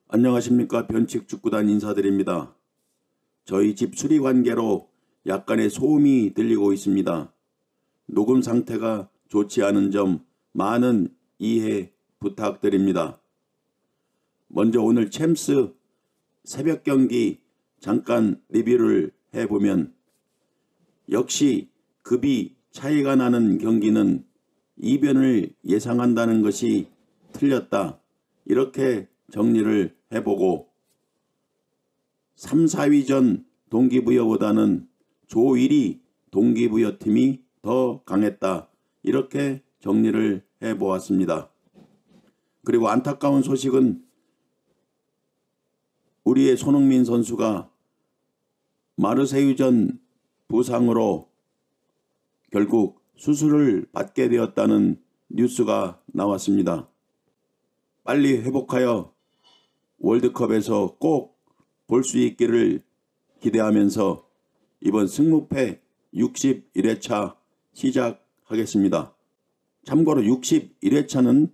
안녕하십니까. 변칙축구단 인사드립니다. 저희 집 수리 관계로 약간의 소음이 들리고 있습니다. 녹음 상태가 좋지 않은 점 많은 이해 부탁드립니다. 먼저 오늘 챔스 새벽 경기 잠깐 리뷰를 해보면 역시 급이 차이가 나는 경기는 이변을 예상한다는 것이 틀렸다. 이렇게 정리를 해보고 3, 4위전 동기부여보다는 조 1위 동기부여팀이 더 강했다. 이렇게 정리를 해보았습니다. 그리고 안타까운 소식은 우리의 손흥민 선수가 마르세유전 부상으로 결국 수술을 받게 되었다는 뉴스가 나왔습니다. 빨리 회복하여 월드컵에서 꼭 볼 수 있기를 기대하면서 이번 승무패 61회차 시작하겠습니다. 참고로 61회차는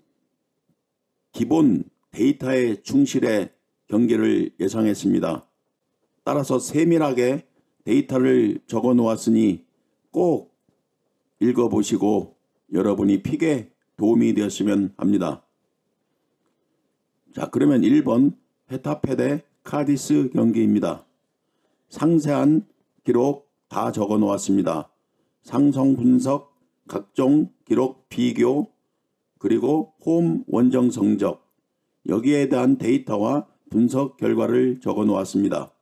기본 데이터에 충실해 경기를 예상했습니다. 따라서 세밀하게 데이터를 적어 놓았으니 꼭 읽어보시고 여러분이 픽에 도움이 되었으면 합니다. 자, 그러면 1번 헤타페 대 카디스 경기입니다. 상세한 기록 다 적어 놓았습니다. 상성 분석, 각종 기록 비교, 그리고 홈 원정 성적, 여기에 대한 데이터와 분석 결과를 적어 놓았습니다.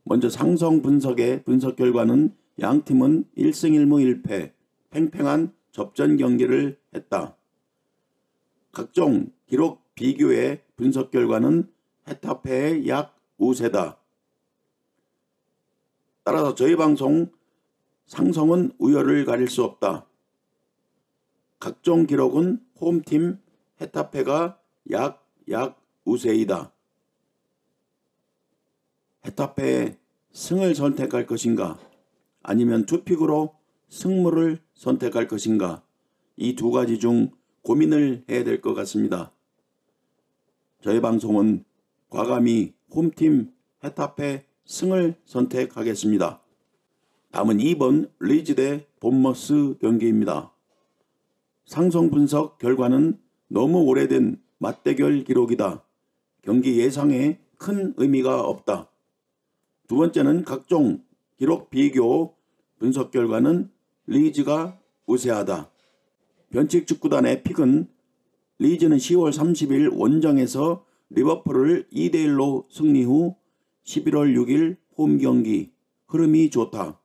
먼저 상성 분석의 분석 결과는 양팀은 1승 1무 1패, 팽팽한 접전 경기를 했다. 각종 기록 비교의 분석 결과는 헤타페의 약 우세다. 따라서 저희 방송 상성은 우열을 가릴 수 없다. 각종 기록은 홈팀 헤타페가 약 우세이다. 헤타페의 승을 선택할 것인가 아니면 투픽으로 승무를 선택할 것인가, 이 두 가지 중 고민을 해야 될 것 같습니다. 저희 방송은 과감히 홈팀 헤타페 승을 선택하겠습니다. 다음은 2번 리즈 대 본머스 경기입니다. 상성 분석 결과는 너무 오래된 맞대결 기록이다. 경기 예상에 큰 의미가 없다. 두 번째는 각종 기록 비교 분석 결과는 리즈가 우세하다. 변칙축구단의 픽은 리즈는 10월 30일 원정에서 리버풀을 2대1로 승리 후 11월 6일 홈경기 흐름이 좋다.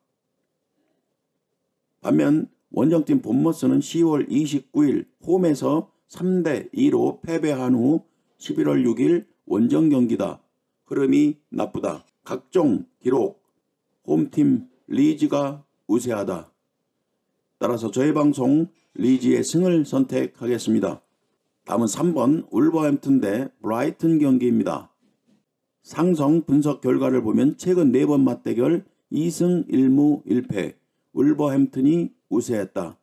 반면 원정팀 본머스는 10월 29일 홈에서 3대2로 패배한 후 11월 6일 원정경기다. 흐름이 나쁘다. 각종 기록 홈팀 리즈가 우세하다. 따라서 저희 방송 리즈의 승을 선택하겠습니다. 다음은 3번 울버햄튼 대 브라이튼 경기입니다. 상성 분석 결과를 보면 최근 4번 맞대결 2승 1무 1패, 울버햄튼이 우세했다.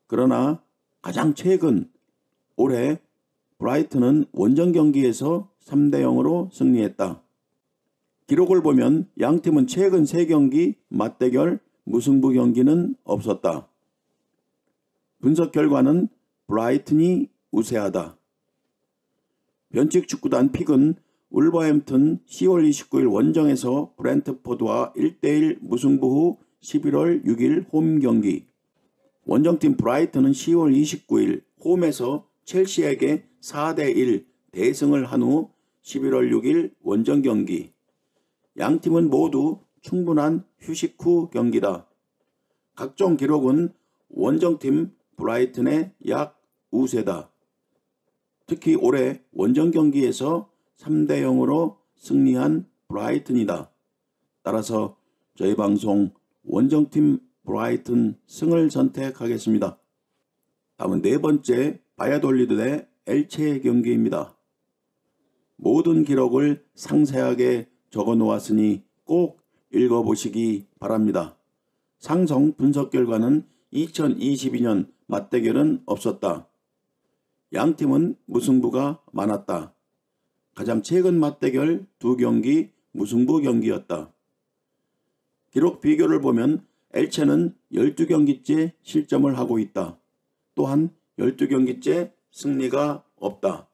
그러나 가장 최근 올해 브라이튼은 원정 경기에서 3대0으로 승리했다. 기록을 보면 양팀은 최근 3경기 맞대결 무승부 경기는 없었다. 분석 결과는 브라이튼이 우세하다. 변칙축구단 픽은 울버햄튼 10월 29일 원정에서 브렌트포드와 1대1 무승부 후 11월 6일 홈경기, 원정팀 브라이튼은 10월 29일 홈에서 첼시에게 4대1 대승을 한 후 11월 6일 원정경기, 양팀은 모두 충분한 휴식 후 경기다. 각종 기록은 원정팀 브라이튼의 약 우세다. 특히 올해 원정 경기에서 3대0으로 승리한 브라이튼이다. 따라서 저희 방송 원정팀 브라이튼 승을 선택하겠습니다. 다음은 4번째 바야돌리드 대 엘체 경기입니다. 모든 기록을 상세하게 적어 놓았으니 꼭 읽어보시기 바랍니다. 상성 분석 결과는 2022년 맞대결은 없었다. 양팀은 무승부가 많았다. 가장 최근 맞대결 두 경기 무승부 경기였다. 기록 비교를 보면 엘체는 12경기째 실점을 하고 있다. 또한 12경기째 승리가 없다.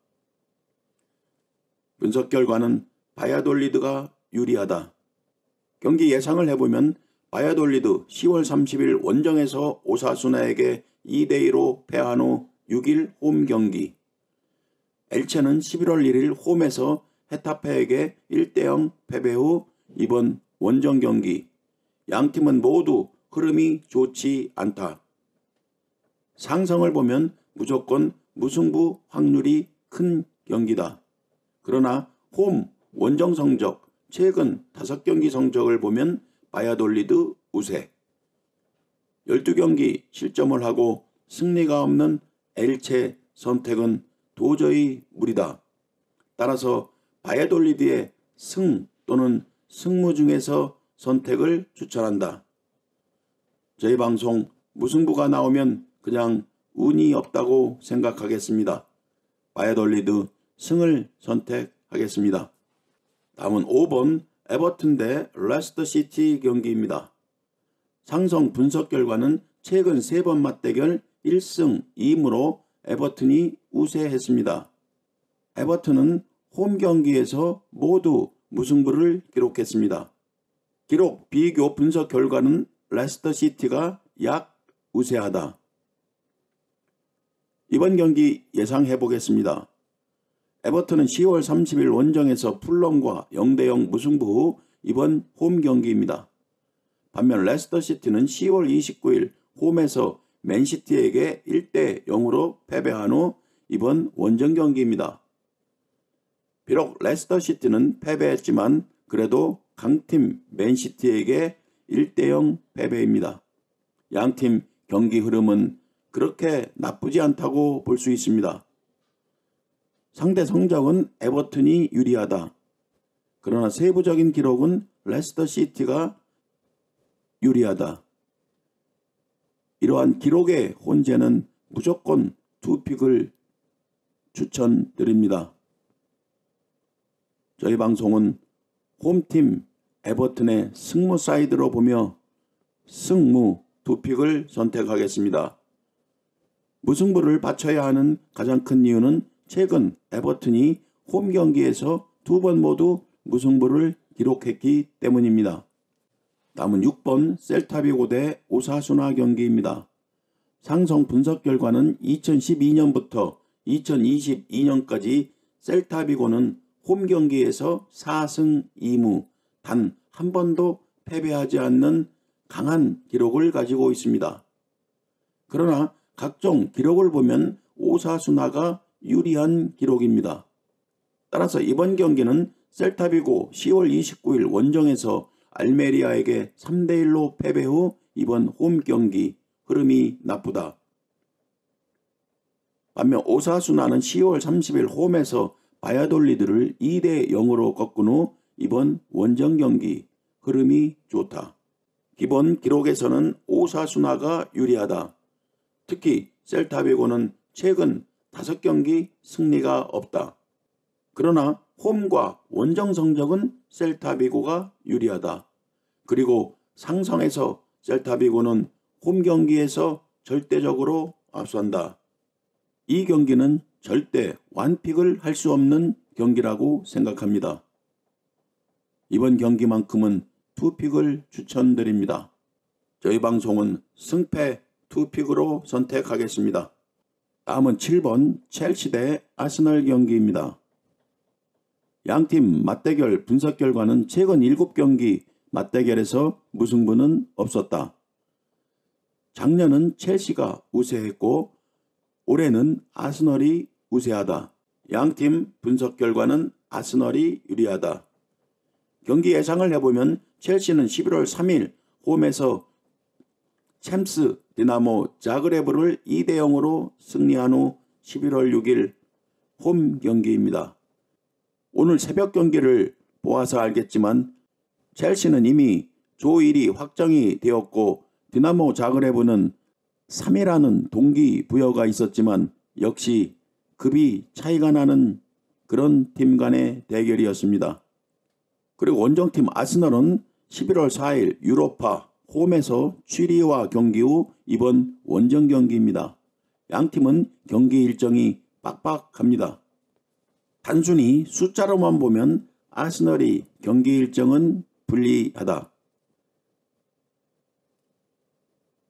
분석 결과는 바야돌리드가 유리하다. 경기 예상을 해보면 바야돌리드 10월 30일 원정에서 오사수나에게 2대2로 패한 후 6일 홈 경기. 엘체는 11월 1일 홈에서 헤타페에게 1대0 패배 후 이번 원정 경기. 양팀은 모두 흐름이 좋지 않다. 상성을 보면 무조건 무승부 확률이 큰 경기다. 그러나 홈 원정 성적 최근 5경기 성적을 보면 바야돌리드 우세. 12경기 실점을 하고 승리가 없는 엘체 선택은 도저히 무리다. 따라서 바야돌리드의 승 또는 승무 중에서 선택을 추천한다. 저희 방송 무승부가 나오면 그냥 운이 없다고 생각하겠습니다. 바야돌리드 승을 선택하겠습니다. 다음은 5번 에버튼 대 레스터시티 경기입니다. 상성 분석 결과는 최근 3번 맞대결 1승 2무로 에버튼이 우세했습니다. 에버튼은 홈 경기에서 모두 무승부를 기록했습니다. 기록 비교 분석 결과는 레스터시티가 약 우세하다. 이번 경기 예상해 보겠습니다. 에버튼은 10월 30일 원정에서 풀럼과 0대0 무승부 후 이번 홈 경기입니다. 반면 레스터시티는 10월 29일 홈에서 맨시티에게 1대0으로 패배한 후 이번 원정 경기입니다. 비록 레스터시티는 패배했지만 그래도 강팀 맨시티에게 1대0 패배입니다. 양팀 경기 흐름은 그렇게 나쁘지 않다고 볼 수 있습니다. 상대 성적은 에버튼이 유리하다. 그러나 세부적인 기록은 레스터시티가 유리하다. 이러한 기록의 혼재는 무조건 투픽을 추천드립니다. 저희 방송은 홈팀 에버튼의 승무 사이드로 보며 승무 투픽을 선택하겠습니다. 무승부를 바쳐야 하는 가장 큰 이유는 최근 에버튼이 홈 경기에서 2번 모두 무승부를 기록했기 때문입니다. 다음은 6번 셀타비고 대 오사수나 경기입니다. 상성 분석 결과는 2012년부터 2022년까지 셀타비고는 홈 경기에서 4승 2무 단 한 번도 패배하지 않는 강한 기록을 가지고 있습니다. 그러나 각종 기록을 보면 오사수나가 유리한 기록입니다. 따라서 이번 경기는 셀타비고 10월 29일 원정에서 알메리아에게 3대1로 패배 후 이번 홈 경기 흐름이 나쁘다. 반면 오사수나는 10월 30일 홈에서 바야돌리드를 2대0으로 꺾은 후 이번 원정 경기 흐름이 좋다. 기본 기록에서는 오사수나가 유리하다. 특히 셀타비고는 최근 5경기 승리가 없다. 그러나 홈과 원정 성적은 셀타비고가 유리하다. 그리고 상성에서 셀타비고는 홈 경기에서 절대적으로 앞선다. 이 경기는 절대 완픽을 할 수 없는 경기라고 생각합니다. 이번 경기만큼은 투픽을 추천드립니다. 저희 방송은 승패 투픽으로 선택하겠습니다. 다음은 7번 첼시 대 아스널 경기입니다. 양팀 맞대결 분석 결과는 최근 7경기 맞대결에서 무승부는 없었다. 작년은 첼시가 우세했고 올해는 아스널이 우세하다. 양팀 분석 결과는 아스널이 유리하다. 경기 예상을 해보면 첼시는 11월 3일 홈에서 챔스 디나모 자그레브를 2대0으로 승리한 후 11월 6일 홈 경기입니다. 오늘 새벽 경기를 보아서 알겠지만 첼시는 이미 조 1위 확정이 되었고 디나모 자그레브는 3위라는 동기부여가 있었지만 역시 급이 차이가 나는 그런 팀 간의 대결이었습니다. 그리고 원정팀 아스널은 11월 4일 유로파 홈에서 취리와 경기 후 이번 원정 경기입니다. 양팀은 경기 일정이 빡빡합니다. 단순히 숫자로만 보면 아스널이 경기 일정은 불리하다.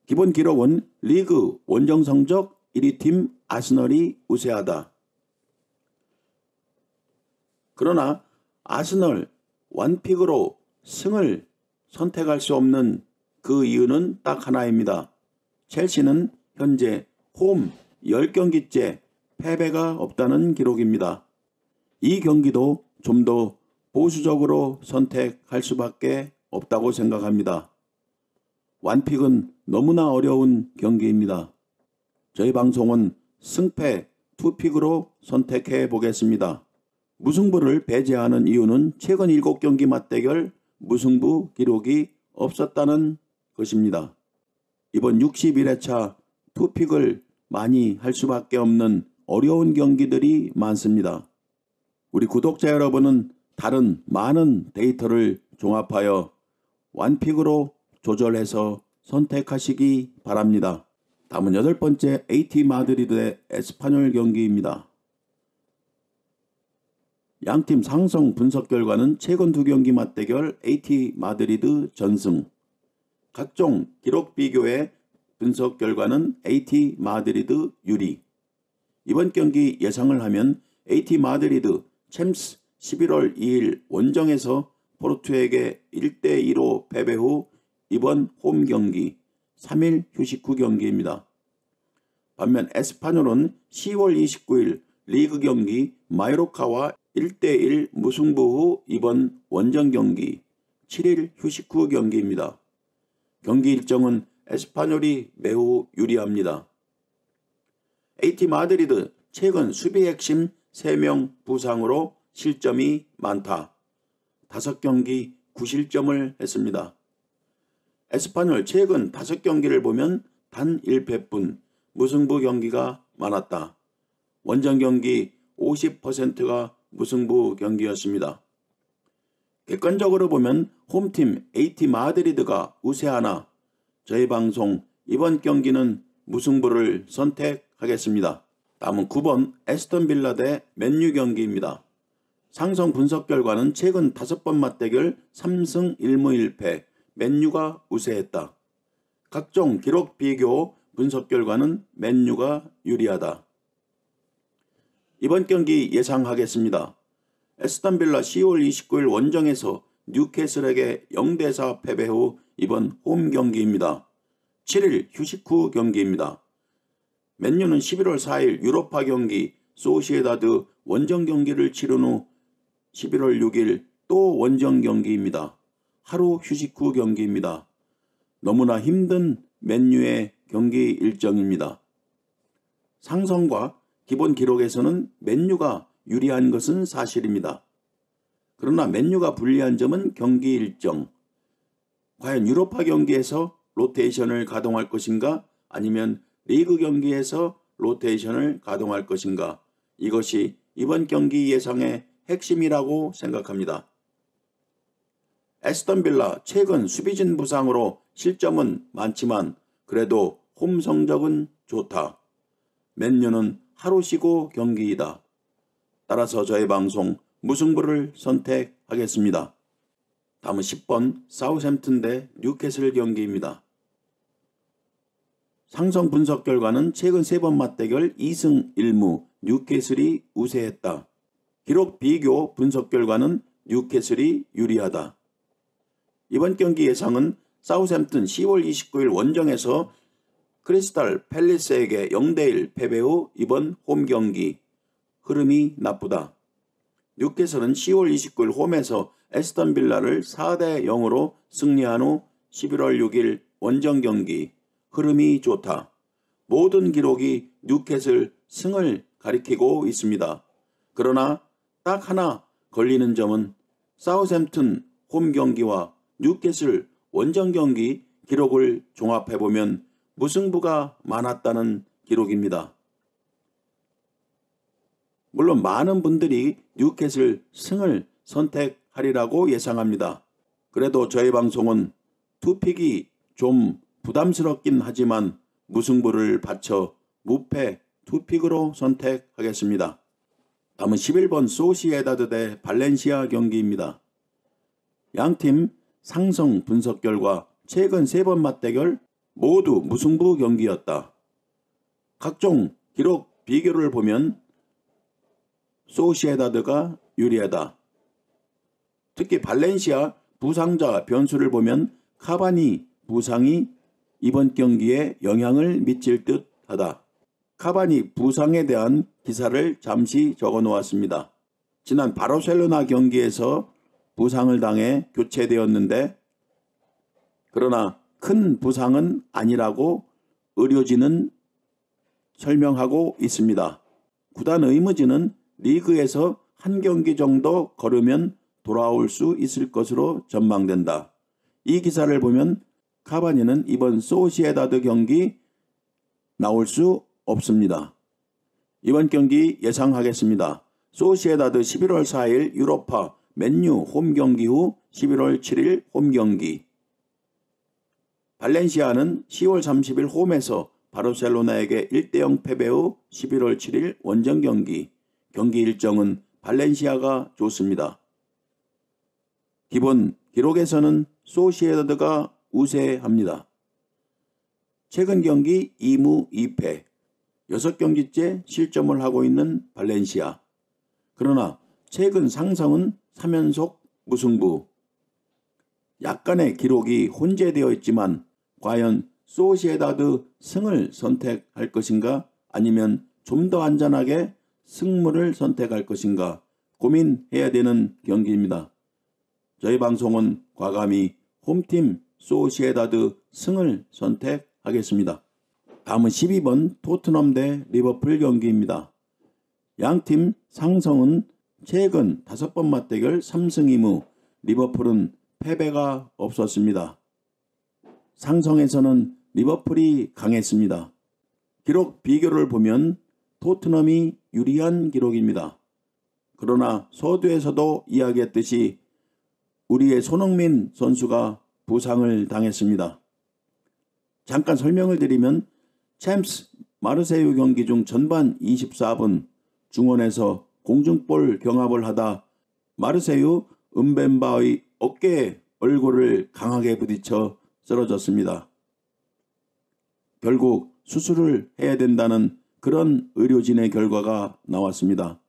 기본 기록은 리그 원정 성적 1위 팀 아스널이 우세하다. 그러나 아스널 원픽으로 승을 선택할 수 없는 그 이유는 딱 하나입니다. 첼시는 현재 홈 10경기째 패배가 없다는 기록입니다. 이 경기도 좀 더 보수적으로 선택할 수밖에 없다고 생각합니다. 완픽은 너무나 어려운 경기입니다. 저희 방송은 승패 2픽으로 선택해 보겠습니다. 무승부를 배제하는 이유는 최근 7경기 맞대결 무승부 기록이 없었다는 것입니다. 이번 61회차 2픽을 많이 할 수밖에 없는 어려운 경기들이 많습니다. 우리 구독자 여러분은 다른 많은 데이터를 종합하여 완픽으로 조절해서 선택하시기 바랍니다. 다음은 8번째 AT 마드리드 대 에스파뇰 경기입니다. 양팀 상성 분석 결과는 최근 2경기 맞대결 AT 마드리드 전승. 각종 기록 비교의 분석 결과는 AT 마드리드 유리. 이번 경기 예상을 하면 AT 마드리드 챔스 11월 2일 원정에서 포르투에게 1대2로 패배 후 이번 홈 경기 3일 휴식 후 경기입니다. 반면 에스파뇰은 10월 29일 리그 경기 마요르카와 1대1 무승부 후 이번 원정 경기 7일 휴식 후 경기입니다. 경기 일정은 에스파뇰이 매우 유리합니다. AT 마드리드 최근 수비 핵심 3명 부상으로 실점이 많다. 5경기 9실점을 했습니다. 에스파뇰 최근 5경기를 보면 단 1패뿐 무승부 경기가 많았다. 원정 경기 50%가 무승부 경기였습니다. 객관적으로 보면 홈팀 AT 마드리드가 우세하나 저희 방송 이번 경기는 무승부를 선택하겠습니다. 다음은 9번 에스턴 빌라 대 맨유 경기입니다. 상성 분석 결과는 최근 5번 맞대결 3승 1무 1패 맨유가 우세했다. 각종 기록 비교 분석 결과는 맨유가 유리하다. 이번 경기 예상하겠습니다. 에스턴 빌라 10월 29일 원정에서 뉴캐슬에게 0대4 패배 후 이번 홈 경기입니다. 7일 휴식 후 경기입니다. 맨유는 11월 4일 유로파 경기 소시에다드 원정 경기를 치른 후 11월 6일 또 원정 경기입니다. 하루 휴식 후 경기입니다. 너무나 힘든 맨유의 경기 일정입니다. 상성과 기본 기록에서는 맨유가 유리한 것은 사실입니다. 그러나 맨유가 불리한 점은 경기 일정. 과연 유로파 경기에서 로테이션을 가동할 것인가 아니면 리그 경기에서 로테이션을 가동할 것인가. 이것이 이번 경기 예상의 핵심이라고 생각합니다. 에스턴 빌라 최근 수비진 부상으로 실점은 많지만 그래도 홈 성적은 좋다. 맨유는 하루 쉬고 경기이다. 따라서 저의 방송 무승부를 선택하겠습니다. 다음은 10번 사우샘튼 대 뉴캐슬 경기입니다. 상성 분석 결과는 최근 3번 맞대결 2승 1무 뉴캐슬이 우세했다. 기록 비교 분석 결과는 뉴캐슬이 유리하다. 이번 경기 예상은 사우샘튼 10월 29일 원정에서 크리스탈 팰리스에게 0대1 패배 후 이번 홈 경기 흐름이 나쁘다. 뉴캐슬은 10월 29일 홈에서 에스턴 빌라를 4대0으로 승리한 후 11월 6일 원정 경기 흐름이 좋다. 모든 기록이 뉴캐슬 승을 가리키고 있습니다. 그러나 딱 하나 걸리는 점은 사우샘튼 홈 경기와 뉴캐슬 원정 경기 기록을 종합해보면 무승부가 많았다는 기록입니다. 물론 많은 분들이 뉴캐슬 승을 선택하리라고 예상합니다. 그래도 저희 방송은 투픽이 좀 부담스럽긴 하지만 무승부를 바쳐 무패 투픽으로 선택하겠습니다. 다음은 11번 소시에다드 대 발렌시아 경기입니다. 양팀 상성 분석 결과 최근 3번 맞대결 모두 무승부 경기였다. 각종 기록 비교를 보면 소시에다드가 유리하다. 특히 발렌시아 부상자 변수를 보면 카바니 부상이 이번 경기에 영향을 미칠 듯 하다. 카바니 부상에 대한 기사를 잠시 적어 놓았습니다. 지난 바르셀로나 경기에서 부상을 당해 교체되었는데 그러나 큰 부상은 아니라고 의료진은 설명하고 있습니다. 구단 의무진은 리그에서 한 경기 정도 걸으면 돌아올 수 있을 것으로 전망된다. 이 기사를 보면 카바니는 이번 소시에다드 경기 나올 수 없습니다. 이번 경기 예상하겠습니다. 소시에다드 11월 4일 유로파 맨유 홈 경기 후 11월 7일 홈 경기. 발렌시아는 10월 30일 홈에서 바르셀로나에게 1대0 패배 후 11월 7일 원정 경기. 경기 일정은 발렌시아가 좋습니다. 기본 기록에서는 소시에다드가 우세합니다. 최근 경기 2무 2패, 6경기째 실점을 하고 있는 발렌시아. 그러나 최근 상성은 3연속 무승부. 약간의 기록이 혼재되어 있지만 과연 소시에다드 승을 선택할 것인가 아니면 좀 더 안전하게 승무를 선택할 것인가 고민해야 되는 경기입니다. 저희 방송은 과감히 홈팀 소시에다드 승을 선택하겠습니다. 다음은 12번 토트넘 대 리버풀 경기입니다. 양팀 상성은 최근 5번 맞대결 3승 2무, 리버풀은 패배가 없었습니다. 상성에서는 리버풀이 강했습니다. 기록 비교를 보면 토트넘이 유리한 기록입니다. 그러나 서두에서도 이야기했듯이 우리의 손흥민 선수가 부상을 당했습니다. 잠깐 설명을 드리면 챔스 마르세유 경기 중 전반 24분 중원에서 공중볼 경합을 하다 마르세유 은벤바의 어깨에 얼굴을 강하게 부딪혀 쓰러졌습니다. 결국 수술을 해야 된다는 그런 의료진의 결과가 나왔습니다.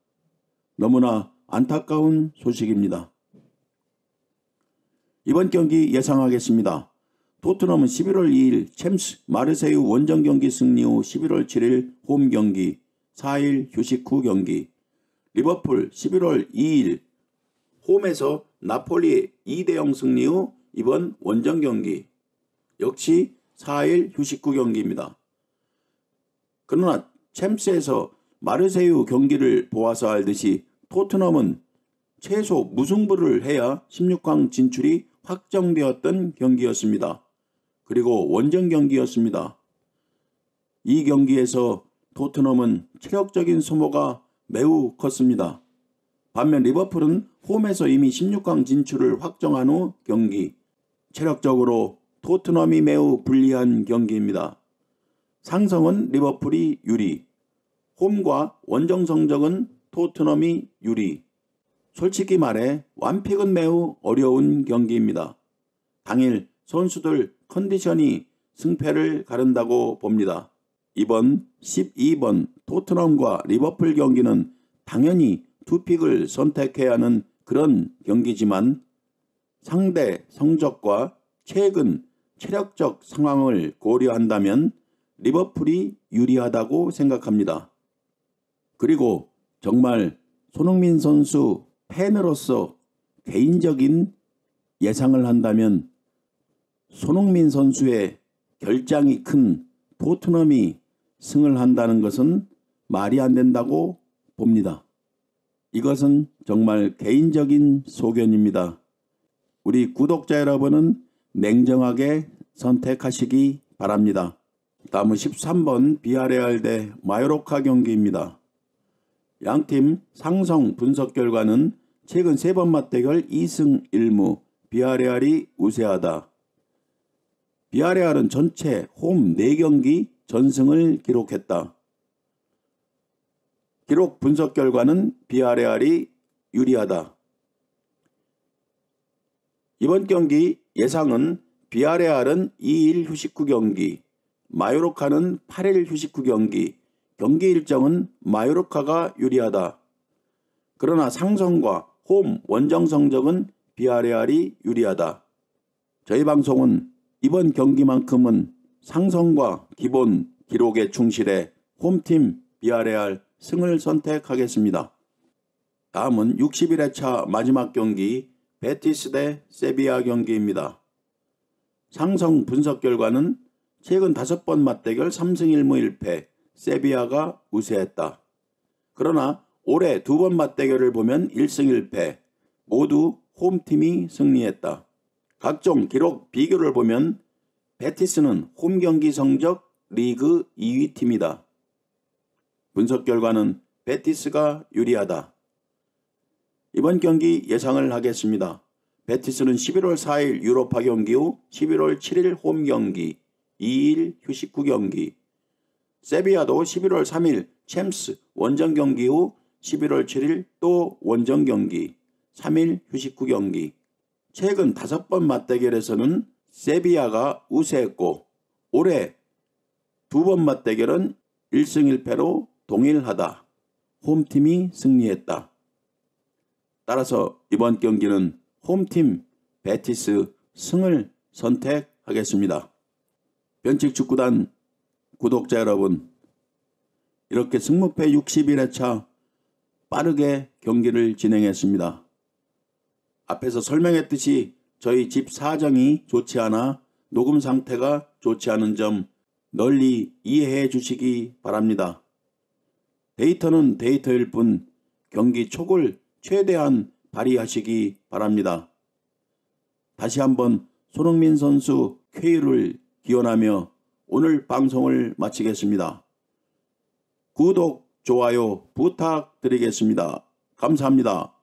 너무나 안타까운 소식입니다. 이번 경기 예상하겠습니다. 토트넘은 11월 2일 챔스 마르세유 원정 경기 승리 후 11월 7일 홈 경기, 4일 휴식 후 경기. 리버풀 11월 2일 홈에서 나폴리 2대0 승리 후 이번 원정 경기. 역시 4일 휴식 후 경기입니다. 그러나 챔스에서 마르세유 경기를 보아서 알듯이 토트넘은 최소 무승부를 해야 16강 진출이 확정되었던 경기였습니다. 그리고 원정 경기였습니다. 이 경기에서 토트넘은 체력적인 소모가 매우 컸습니다. 반면 리버풀은 홈에서 이미 16강 진출을 확정한 후 경기. 체력적으로 토트넘이 매우 불리한 경기입니다. 상성은 리버풀이 유리. 홈과 원정 성적은 토트넘이 유리. 솔직히 말해 완픽은 매우 어려운 경기입니다. 당일 선수들 컨디션이 승패를 가른다고 봅니다. 이번 12번 토트넘과 리버풀 경기는 당연히 투픽을 선택해야 하는 그런 경기지만 상대 성적과 최근 체력적 상황을 고려한다면 리버풀이 유리하다고 생각합니다. 그리고 정말 손흥민 선수 팬으로서 개인적인 예상을 한다면 손흥민 선수의 결장이 큰 토트넘이 승을 한다는 것은 말이 안 된다고 봅니다. 이것은 정말 개인적인 소견입니다. 우리 구독자 여러분은 냉정하게 선택하시기 바랍니다. 다음은 13번 비아레알 대 마요르카 경기입니다. 양팀 상성 분석 결과는 최근 3번 맞대결 2승 1무 비아레알이 우세하다. 비아레알은 전체 홈 4경기 전승을 기록했다. 기록 분석 결과는 비아레알이 유리하다. 이번 경기 예상은 비아레알은 2일 휴식 후 경기, 마요르카는 8일 휴식 후 경기, 경기 일정은 마요르카가 유리하다. 그러나 상성과 홈 원정 성적은 비아레알이 유리하다. 저희 방송은 이번 경기만큼은 상성과 기본 기록에 충실해 홈팀 비아레알 승을 선택하겠습니다. 다음은 61회차 마지막 경기 베티스 대 세비야 경기입니다. 상성 분석 결과는 최근 5번 맞대결 3승 1무 1패 세비야가 우세했다. 그러나 올해 2번 맞대결을 보면 1승 1패 모두 홈팀이 승리했다. 각종 기록 비교를 보면 베티스는 홈경기 성적 리그 2위 팀이다. 분석 결과는 베티스가 유리하다. 이번 경기 예상을 하겠습니다. 베티스는 11월 4일 유로파 경기 후 11월 7일 홈 경기, 2일 휴식 후 경기. 세비야도 11월 3일 챔스 원정 경기 후 11월 7일 또 원정 경기, 3일 휴식 후 경기. 최근 5번 맞대결에서는 세비야가 우세했고 올해 2번 맞대결은 1승 1패로 동일하다. 홈팀이 승리했다. 따라서 이번 경기는 홈팀 베티스 승을 선택하겠습니다. 변칙축구단 구독자 여러분, 이렇게 승무패 61회차 빠르게 경기를 진행했습니다. 앞에서 설명했듯이 저희 집 사정이 좋지 않아 녹음 상태가 좋지 않은 점 널리 이해해 주시기 바랍니다. 데이터는 데이터일 뿐 경기 촉을 최대한 발휘하시기 바랍니다. 다시 한번 손흥민 선수 쾌유를 기원하며 오늘 방송을 마치겠습니다. 구독, 좋아요 부탁드리겠습니다. 감사합니다.